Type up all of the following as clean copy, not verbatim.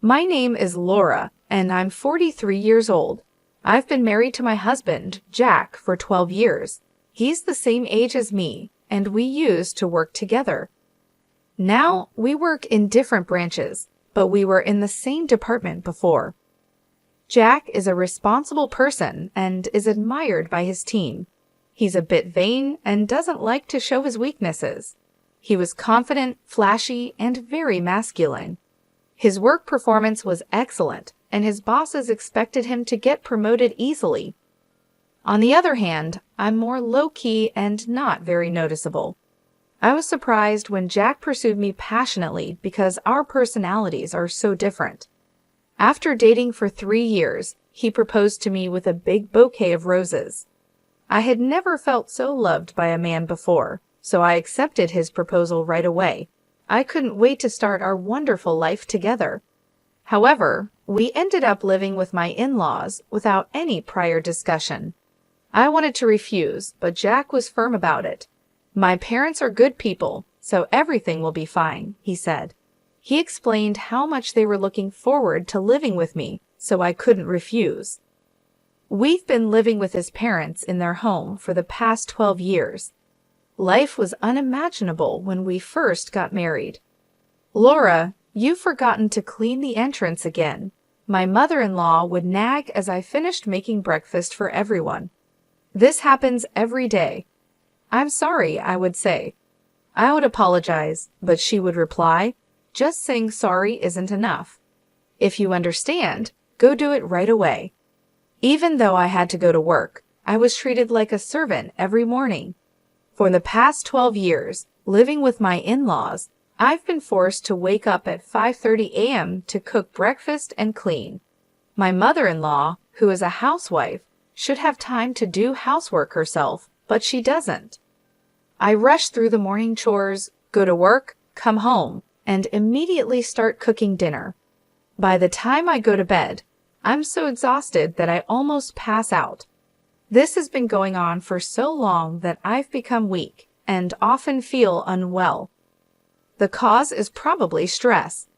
My name is Laura, and I'm 43 years old. I've been married to my husband, Jack, for 12 years. He's the same age as me, and we used to work together. Now, we work in different branches, but we were in the same department before. Jack is a responsible person and is admired by his team. He's a bit vain and doesn't like to show his weaknesses. He was confident, flashy, and very masculine. His work performance was excellent, and his bosses expected him to get promoted easily. On the other hand, I'm more low-key and not very noticeable. I was surprised when Jack pursued me passionately because our personalities are so different. After dating for 3 years, he proposed to me with a big bouquet of roses. I had never felt so loved by a man before, so I accepted his proposal right away. I couldn't wait to start our wonderful life together. However, we ended up living with my in-laws without any prior discussion. I wanted to refuse, but Jack was firm about it. My parents are good people, so everything will be fine, he said. He explained how much they were looking forward to living with me, so I couldn't refuse. We've been living with his parents in their home for the past 12 years. Life was unimaginable when we first got married. Laura, you've forgotten to clean the entrance again. My mother-in-law would nag as I finished making breakfast for everyone. This happens every day. I'm sorry, I would say. I would apologize, but she would reply, just saying sorry isn't enough. If you understand, go do it right away. Even though I had to go to work, I was treated like a servant every morning. For the past 12 years, living with my in-laws, I've been forced to wake up at 5:30 a.m. to cook breakfast and clean. My mother-in-law, who is a housewife, should have time to do housework herself, but she doesn't. I rush through the morning chores, go to work, come home, and immediately start cooking dinner. By the time I go to bed, I'm so exhausted that I almost pass out. This has been going on for so long that I've become weak and often feel unwell. The cause is probably stress.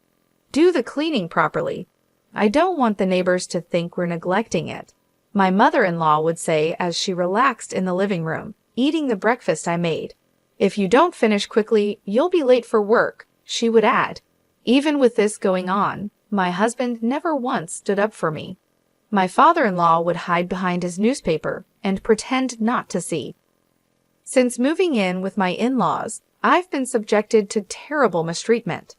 Do the cleaning properly. I don't want the neighbors to think we're neglecting it. My mother-in-law would say as she relaxed in the living room, eating the breakfast I made. If you don't finish quickly, you'll be late for work, she would add. Even with this going on, my husband never once stood up for me. My father-in-law would hide behind his newspaper and pretend not to see. Since moving in with my in-laws, I've been subjected to terrible mistreatment.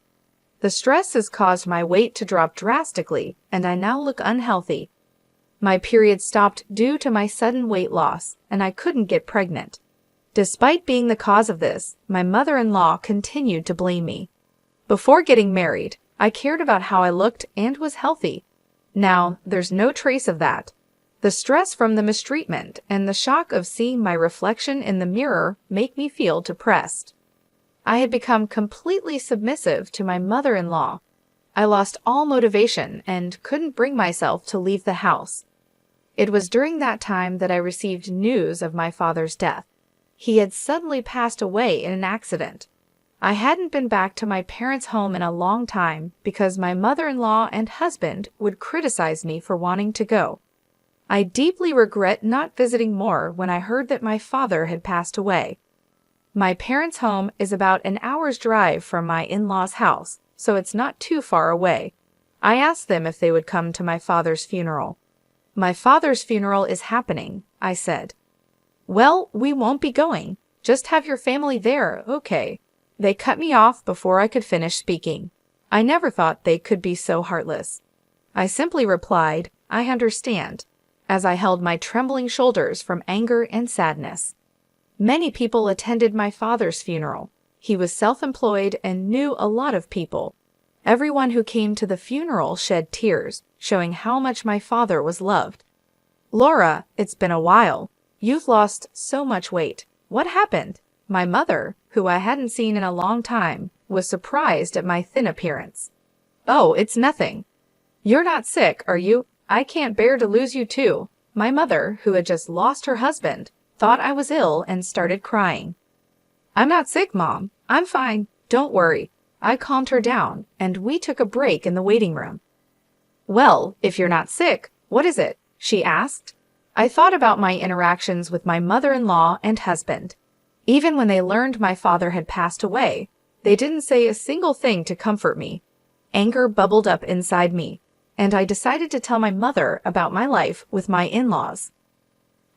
The stress has caused my weight to drop drastically, and I now look unhealthy. My period stopped due to my sudden weight loss, and I couldn't get pregnant. Despite being the cause of this, my mother-in-law continued to blame me. Before getting married, I cared about how I looked and was healthy. Now, there's no trace of that. The stress from the mistreatment and the shock of seeing my reflection in the mirror make me feel depressed. I had become completely submissive to my mother-in-law. I lost all motivation and couldn't bring myself to leave the house. It was during that time that I received news of my father's death. He had suddenly passed away in an accident. I hadn't been back to my parents' home in a long time because my mother-in-law and husband would criticize me for wanting to go. I deeply regret not visiting more when I heard that my father had passed away. My parents' home is about an hour's drive from my in-laws' house, so it's not too far away. I asked them if they would come to my father's funeral. My father's funeral is happening, I said. Well, we won't be going. Just have your family there, okay. They cut me off before I could finish speaking. I never thought they could be so heartless. I simply replied, I understand, as I held my trembling shoulders from anger and sadness. Many people attended my father's funeral. He was self-employed and knew a lot of people. Everyone who came to the funeral shed tears, showing how much my father was loved. Laura, it's been a while. You've lost so much weight. What happened? My mother, who I hadn't seen in a long time, was surprised at my thin appearance. Oh, it's nothing. You're not sick, are you? I can't bear to lose you too. My mother, who had just lost her husband, thought I was ill and started crying. I'm not sick, Mom. I'm fine. Don't worry. I calmed her down, and we took a break in the waiting room. Well, if you're not sick, what is it? She asked. I thought about my interactions with my mother-in-law and husband. Even when they learned my father had passed away, they didn't say a single thing to comfort me. Anger bubbled up inside me, and I decided to tell my mother about my life with my in-laws.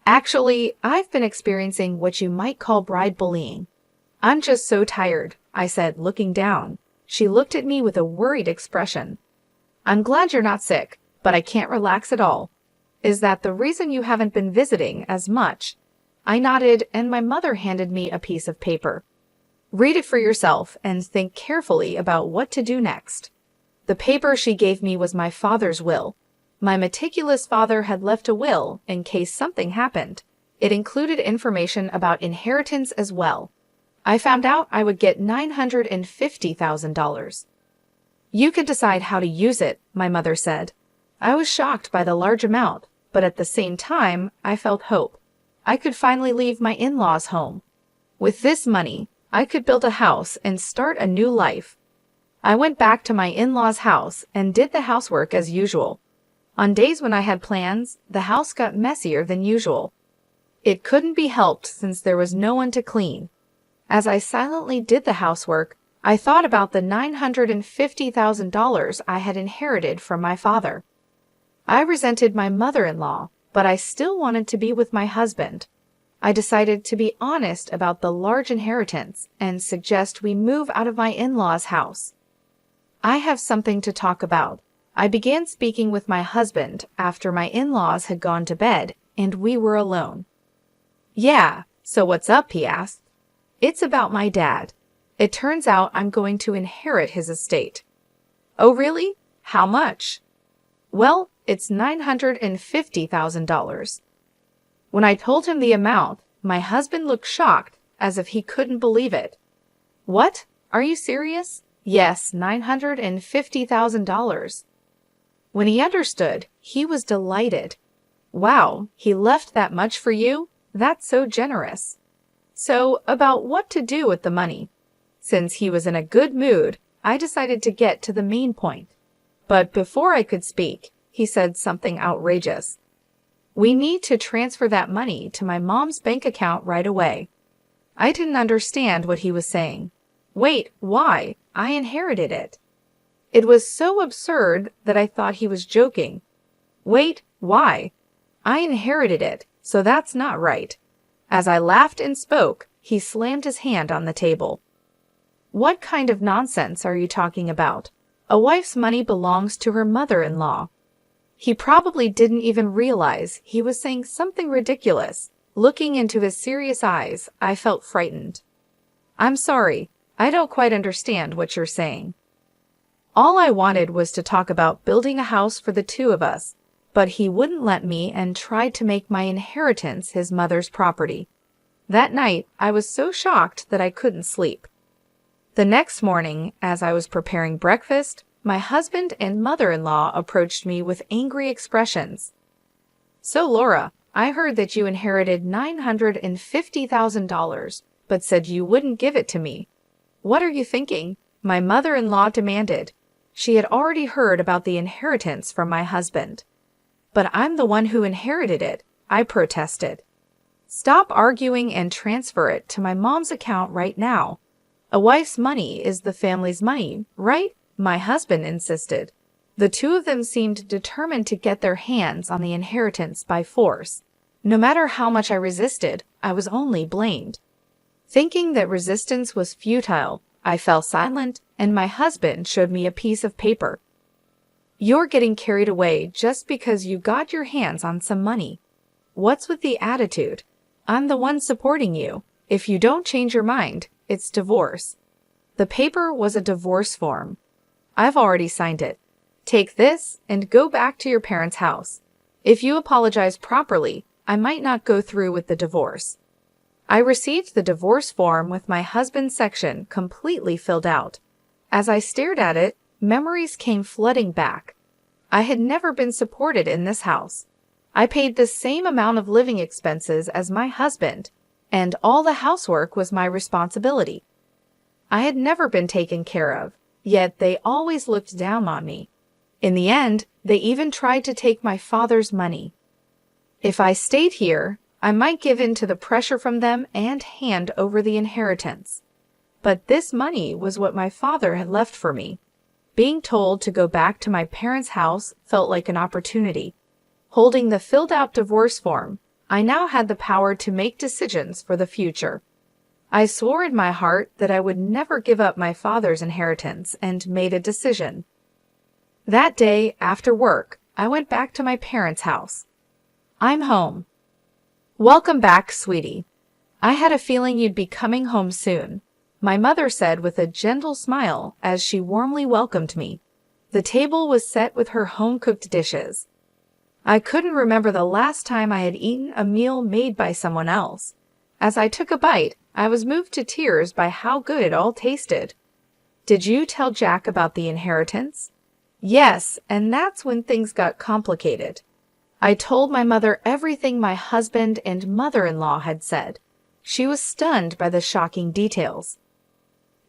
Actually, I've been experiencing what you might call bride bullying. I'm just so tired, I said, looking down. She looked at me with a worried expression. I'm glad you're not sick, but I can't relax at all. Is that the reason you haven't been visiting as much? I nodded, and my mother handed me a piece of paper. Read it for yourself and think carefully about what to do next. The paper she gave me was my father's will. My meticulous father had left a will in case something happened. It included information about inheritance as well. I found out I would get $950,000. You can decide how to use it, my mother said. I was shocked by the large amount, but at the same time, I felt hope. I could finally leave my in-laws' home. With this money, I could build a house and start a new life. I went back to my in-laws' house and did the housework as usual. On days when I had plans, the house got messier than usual. It couldn't be helped since there was no one to clean. As I silently did the housework, I thought about the $950,000 I had inherited from my father. I resented my mother-in-law, but I still wanted to be with my husband. I decided to be honest about the large inheritance and suggest we move out of my in-laws' house. I have something to talk about. I began speaking with my husband after my in-laws had gone to bed and we were alone. Yeah, so what's up? He asked. It's about my dad. It turns out I'm going to inherit his estate. Oh, really? How much? Well, it's $950,000. When I told him the amount, my husband looked shocked, as if he couldn't believe it. What? Are you serious? Yes, $950,000. When he understood, he was delighted. Wow, he left that much for you? That's so generous. So, about what to do with the money. Since he was in a good mood, I decided to get to the main point. But before I could speak, he said something outrageous. We need to transfer that money to my mom's bank account right away. I didn't understand what he was saying. Wait, why? I inherited it. It was so absurd that I thought he was joking. Wait, why? I inherited it, so that's not right. As I laughed and spoke, he slammed his hand on the table. What kind of nonsense are you talking about? A wife's money belongs to her mother-in-law. He probably didn't even realize he was saying something ridiculous. Looking into his serious eyes, I felt frightened. I'm sorry, I don't quite understand what you're saying. All I wanted was to talk about building a house for the two of us, but he wouldn't let me and tried to make my inheritance his mother's property. That night, I was so shocked that I couldn't sleep. The next morning, as I was preparing breakfast, my husband and mother-in-law approached me with angry expressions. So, Laura, I heard that you inherited $950,000, but said you wouldn't give it to me. What are you thinking? My mother-in-law demanded. She had already heard about the inheritance from my husband. But I'm the one who inherited it, I protested. Stop arguing and transfer it to my mom's account right now. A wife's money is the family's money, right? My husband insisted. The two of them seemed determined to get their hands on the inheritance by force. No matter how much I resisted, I was only blamed. Thinking that resistance was futile, I fell silent, and my husband showed me a piece of paper. You're getting carried away just because you got your hands on some money. What's with the attitude? I'm the one supporting you. If you don't change your mind, it's divorce. The paper was a divorce form. I've already signed it. Take this and go back to your parents' house. If you apologize properly, I might not go through with the divorce. I received the divorce form with my husband's section completely filled out. As I stared at it, memories came flooding back. I had never been supported in this house. I paid the same amount of living expenses as my husband, and all the housework was my responsibility. I had never been taken care of, yet they always looked down on me. In the end, They even tried to take my father's money. If I stayed here, I might give in to the pressure from them and hand over the inheritance. But this money was what my father had left for me. Being told to go back to my parents' house felt like an opportunity. Holding the filled-out divorce form, I now had the power to make decisions for the future. I swore in my heart that I would never give up my father's inheritance and made a decision. That day, after work, I went back to my parents' house. I'm home. Welcome back, sweetie. I had a feeling you'd be coming home soon, my mother said with a gentle smile as she warmly welcomed me. The table was set with her home-cooked dishes. I couldn't remember the last time I had eaten a meal made by someone else. As I took a bite, I was moved to tears by how good it all tasted. Did you tell Jack about the inheritance? Yes, and that's when things got complicated. I told my mother everything my husband and mother-in-law had said. She was stunned by the shocking details.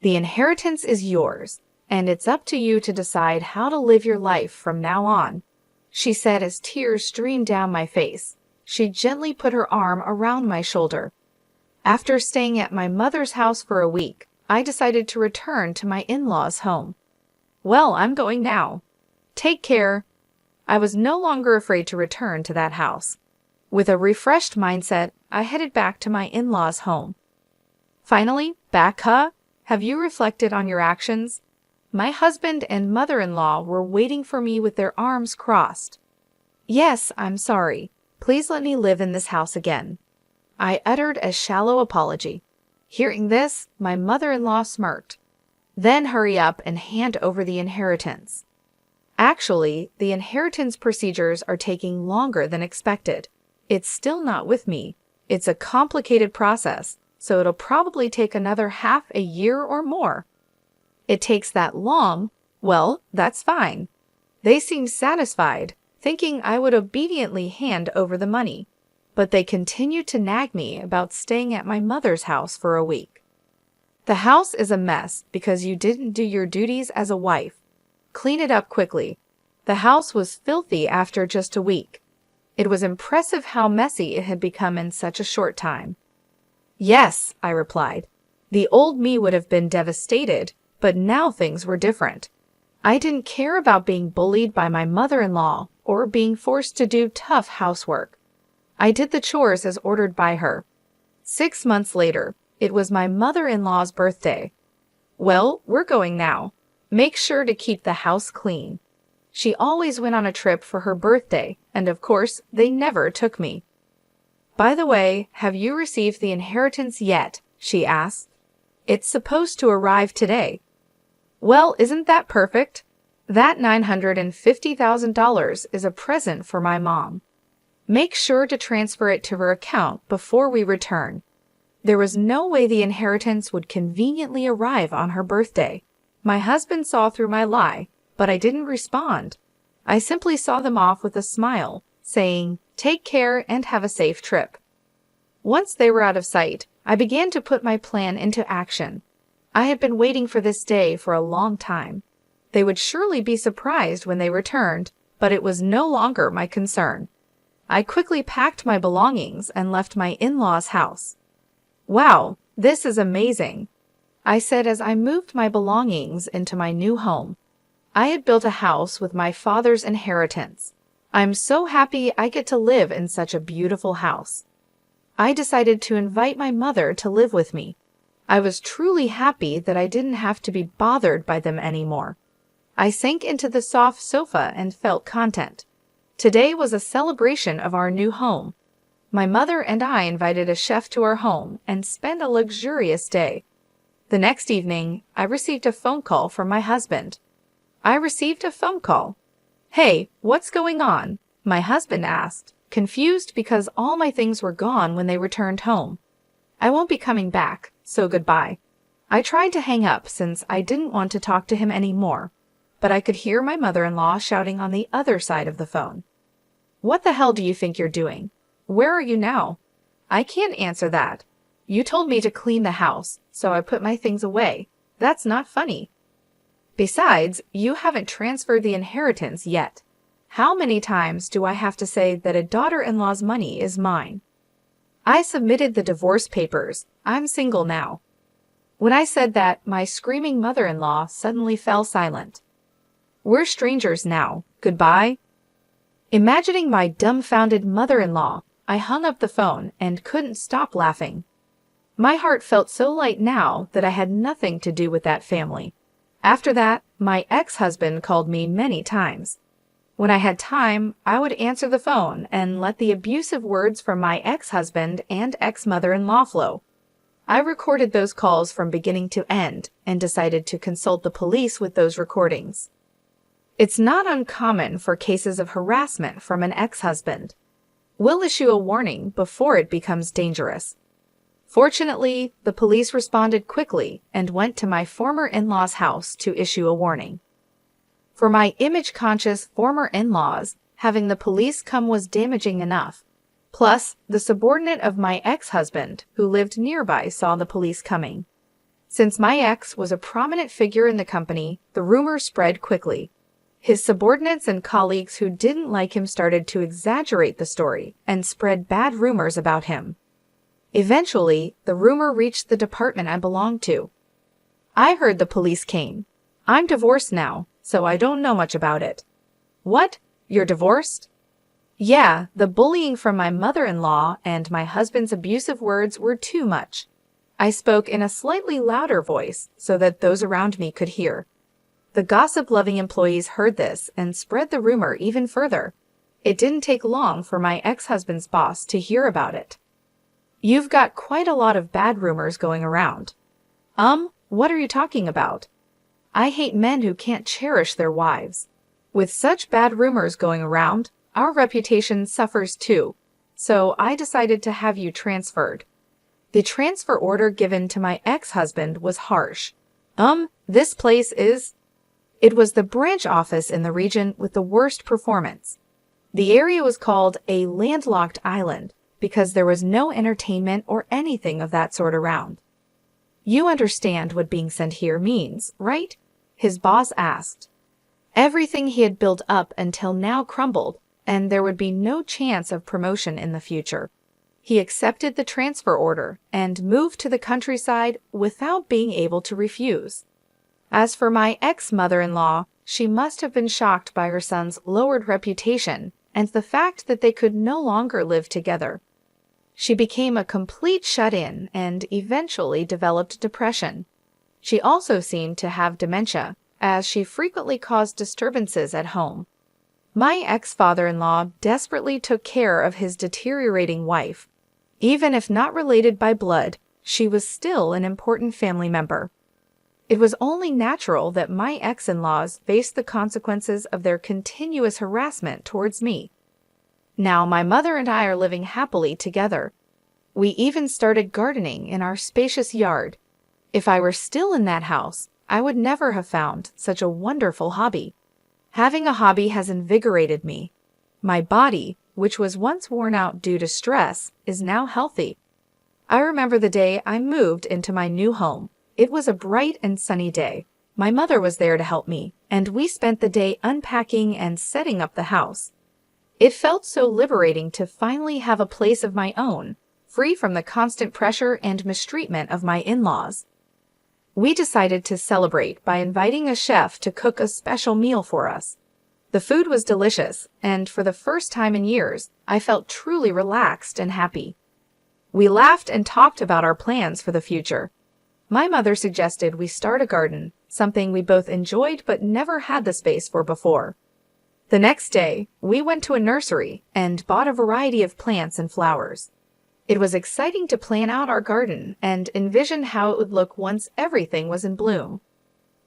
The inheritance is yours, and it's up to you to decide how to live your life from now on, she said as tears streamed down my face. She gently put her arm around my shoulder. After staying at my mother's house for a week, I decided to return to my in-laws' home. Well, I'm going now. Take care. I was no longer afraid to return to that house. With a refreshed mindset, I headed back to my in-laws' home. Finally, back, huh? Have you reflected on your actions? My husband and mother-in-law were waiting for me with their arms crossed. Yes, I'm sorry. Please let me live in this house again. I uttered a shallow apology. Hearing this, my mother-in-law smirked. Then hurry up and hand over the inheritance. Actually, the inheritance procedures are taking longer than expected. It's still not with me. It's a complicated process, so it'll probably take another half a year or more. It takes that long? Well, that's fine. They seemed satisfied, thinking I would obediently hand over the money. But they continued to nag me about staying at my mother's house for a week. The house is a mess because you didn't do your duties as a wife. Clean it up quickly. The house was filthy after just a week. It was impressive how messy it had become in such a short time. Yes, I replied. The old me would have been devastated, but now things were different. I didn't care about being bullied by my mother-in-law or being forced to do tough housework. I did the chores as ordered by her. 6 months later, it was my mother-in-law's birthday. Well, we're going now. Make sure to keep the house clean. She always went on a trip for her birthday, and of course, they never took me. By the way, have you received the inheritance yet? She asked. It's supposed to arrive today. Well, isn't that perfect? That $950,000 is a present for my mom. Make sure to transfer it to her account before we return. There was no way the inheritance would conveniently arrive on her birthday. My husband saw through my lie, but I didn't respond. I simply saw them off with a smile, saying, "Take care and have a safe trip." Once they were out of sight, I began to put my plan into action. I had been waiting for this day for a long time. They would surely be surprised when they returned, but it was no longer my concern. I quickly packed my belongings and left my in-laws' house. Wow, this is amazing, I said as I moved my belongings into my new home. I had built a house with my father's inheritance. I'm so happy I get to live in such a beautiful house. I decided to invite my mother to live with me. I was truly happy that I didn't have to be bothered by them anymore. I sank into the soft sofa and felt content. Today was a celebration of our new home. My mother and I invited a chef to our home and spent a luxurious day. The next evening, I received a phone call from my husband. Hey, what's going on? My husband asked, confused because all my things were gone when they returned home. I won't be coming back, so goodbye. I tried to hang up since I didn't want to talk to him anymore, but I could hear my mother-in-law shouting on the other side of the phone. What the hell do you think you're doing? Where are you now? I can't answer that. You told me to clean the house, so I put my things away. That's not funny. Besides, you haven't transferred the inheritance yet. How many times do I have to say that a daughter-in-law's money is mine? I submitted the divorce papers. I'm single now. When I said that, my screaming mother-in-law suddenly fell silent. We're strangers now. Goodbye. Imagining my dumbfounded mother-in-law, I hung up the phone and couldn't stop laughing. My heart felt so light now that I had nothing to do with that family. After that, my ex-husband called me many times. When I had time, I would answer the phone and let the abusive words from my ex-husband and ex-mother-in-law flow. I recorded those calls from beginning to end and decided to consult the police with those recordings. It's not uncommon for cases of harassment from an ex-husband. We'll issue a warning before it becomes dangerous. Fortunately, the police responded quickly and went to my former in-law's house to issue a warning. For my image-conscious former in-laws, having the police come was damaging enough. Plus, the subordinate of my ex-husband, who lived nearby, saw the police coming. Since my ex was a prominent figure in the company, the rumor spread quickly. His subordinates and colleagues who didn't like him started to exaggerate the story and spread bad rumors about him. Eventually, the rumor reached the department I belonged to. I heard the police came. I'm divorced now, so I don't know much about it. What? You're divorced? Yeah, the bullying from my mother-in-law and my husband's abusive words were too much. I spoke in a slightly louder voice so that those around me could hear. The gossip-loving employees heard this and spread the rumor even further. It didn't take long for my ex-husband's boss to hear about it. You've got quite a lot of bad rumors going around. What are you talking about? I hate men who can't cherish their wives. With such bad rumors going around, our reputation suffers too, so I decided to have you transferred. The transfer order given to my ex-husband was harsh. This place is... It was the branch office in the region with the worst performance. The area was called a landlocked island because there was no entertainment or anything of that sort around. You understand what being sent here means, right? His boss asked. Everything he had built up until now crumbled, and there would be no chance of promotion in the future. He accepted the transfer order and moved to the countryside without being able to refuse. As for my ex-mother-in-law, she must have been shocked by her son's lowered reputation and the fact that they could no longer live together. She became a complete shut-in and eventually developed depression. She also seemed to have dementia, as she frequently caused disturbances at home. My ex-father-in-law desperately took care of his deteriorating wife. Even if not related by blood, she was still an important family member. It was only natural that my ex-in-laws faced the consequences of their continuous harassment towards me. Now my mother and I are living happily together. We even started gardening in our spacious yard. If I were still in that house, I would never have found such a wonderful hobby. Having a hobby has invigorated me. My body, which was once worn out due to stress, is now healthy. I remember the day I moved into my new home. It was a bright and sunny day. My mother was there to help me, and we spent the day unpacking and setting up the house. It felt so liberating to finally have a place of my own, free from the constant pressure and mistreatment of my in-laws. We decided to celebrate by inviting a chef to cook a special meal for us. The food was delicious, and for the first time in years, I felt truly relaxed and happy. We laughed and talked about our plans for the future. My mother suggested we start a garden, something we both enjoyed but never had the space for before. The next day, we went to a nursery and bought a variety of plants and flowers. It was exciting to plan out our garden and envision how it would look once everything was in bloom.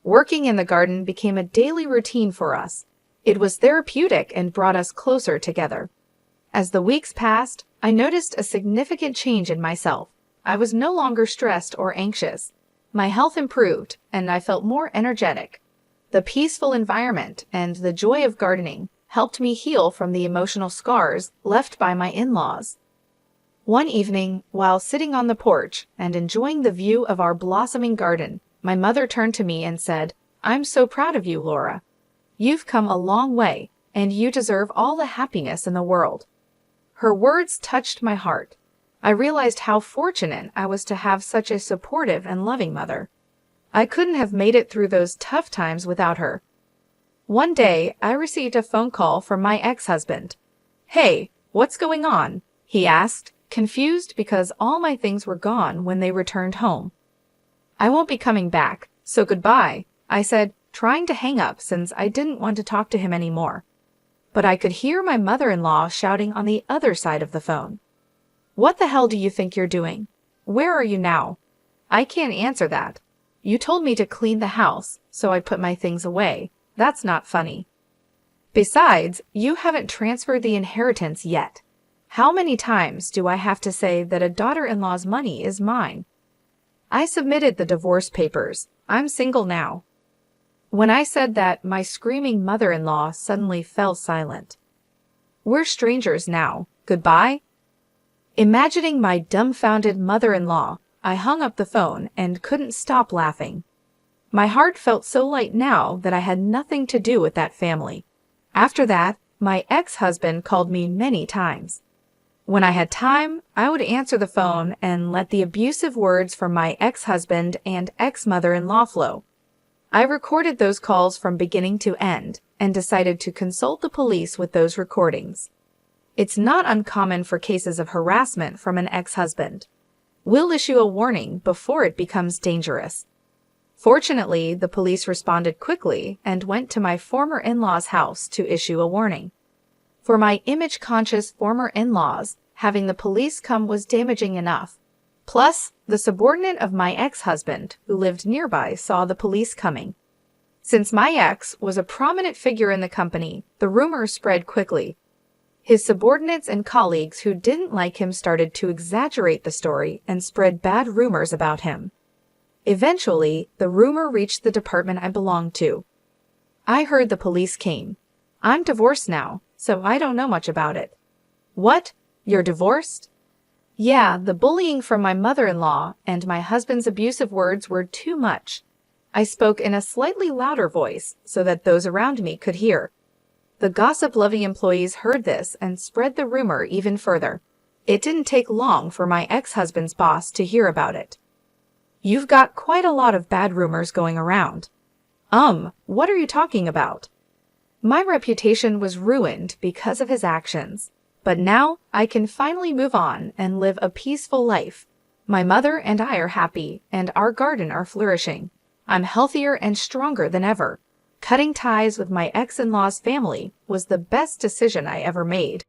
Working in the garden became a daily routine for us. It was therapeutic and brought us closer together. As the weeks passed, I noticed a significant change in myself. I was no longer stressed or anxious. My health improved, and I felt more energetic. The peaceful environment and the joy of gardening helped me heal from the emotional scars left by my in-laws. One evening, while sitting on the porch and enjoying the view of our blossoming garden, my mother turned to me and said, "I'm so proud of you, Laura. You've come a long way, and you deserve all the happiness in the world." Her words touched my heart. I realized how fortunate I was to have such a supportive and loving mother. I couldn't have made it through those tough times without her. One day, I received a phone call from my ex-husband. "Hey, what's going on?" he asked, confused because all my things were gone when they returned home. "I won't be coming back, so goodbye," I said, trying to hang up since I didn't want to talk to him anymore. But I could hear my mother-in-law shouting on the other side of the phone. "What the hell do you think you're doing? Where are you now?" "I can't answer that. You told me to clean the house, so I put my things away. That's not funny. Besides, you haven't transferred the inheritance yet. How many times do I have to say that a daughter-in-law's money is mine?" I submitted the divorce papers. I'm single now. When I said that, my screaming mother-in-law suddenly fell silent. "We're strangers now. Goodbye?" Imagining my dumbfounded mother-in-law, I hung up the phone and couldn't stop laughing. My heart felt so light now that I had nothing to do with that family. After that, my ex-husband called me many times. When I had time, I would answer the phone and let the abusive words from my ex-husband and ex-mother-in-law flow. I recorded those calls from beginning to end and decided to consult the police with those recordings. It's not uncommon for cases of harassment from an ex-husband. We'll issue a warning before it becomes dangerous. Fortunately, the police responded quickly and went to my former in-law's house to issue a warning. For my image-conscious former in-laws, having the police come was damaging enough. Plus, the subordinate of my ex-husband, who lived nearby, saw the police coming. Since my ex was a prominent figure in the company, the rumors spread quickly. His subordinates and colleagues who didn't like him started to exaggerate the story and spread bad rumors about him. Eventually, the rumor reached the department I belonged to. I heard the police came. I'm divorced now, so I don't know much about it. "What? You're divorced?" Yeah, the bullying from my mother-in-law and my husband's abusive words were too much. I spoke in a slightly louder voice so that those around me could hear. The gossip-loving employees heard this and spread the rumor even further. It didn't take long for my ex-husband's boss to hear about it. "You've got quite a lot of bad rumors going around." What are you talking about?" My reputation was ruined because of his actions. But now I can finally move on and live a peaceful life. My mother and I are happy, and our garden are flourishing. I'm healthier and stronger than ever. Cutting ties with my ex-in-law's family was the best decision I ever made.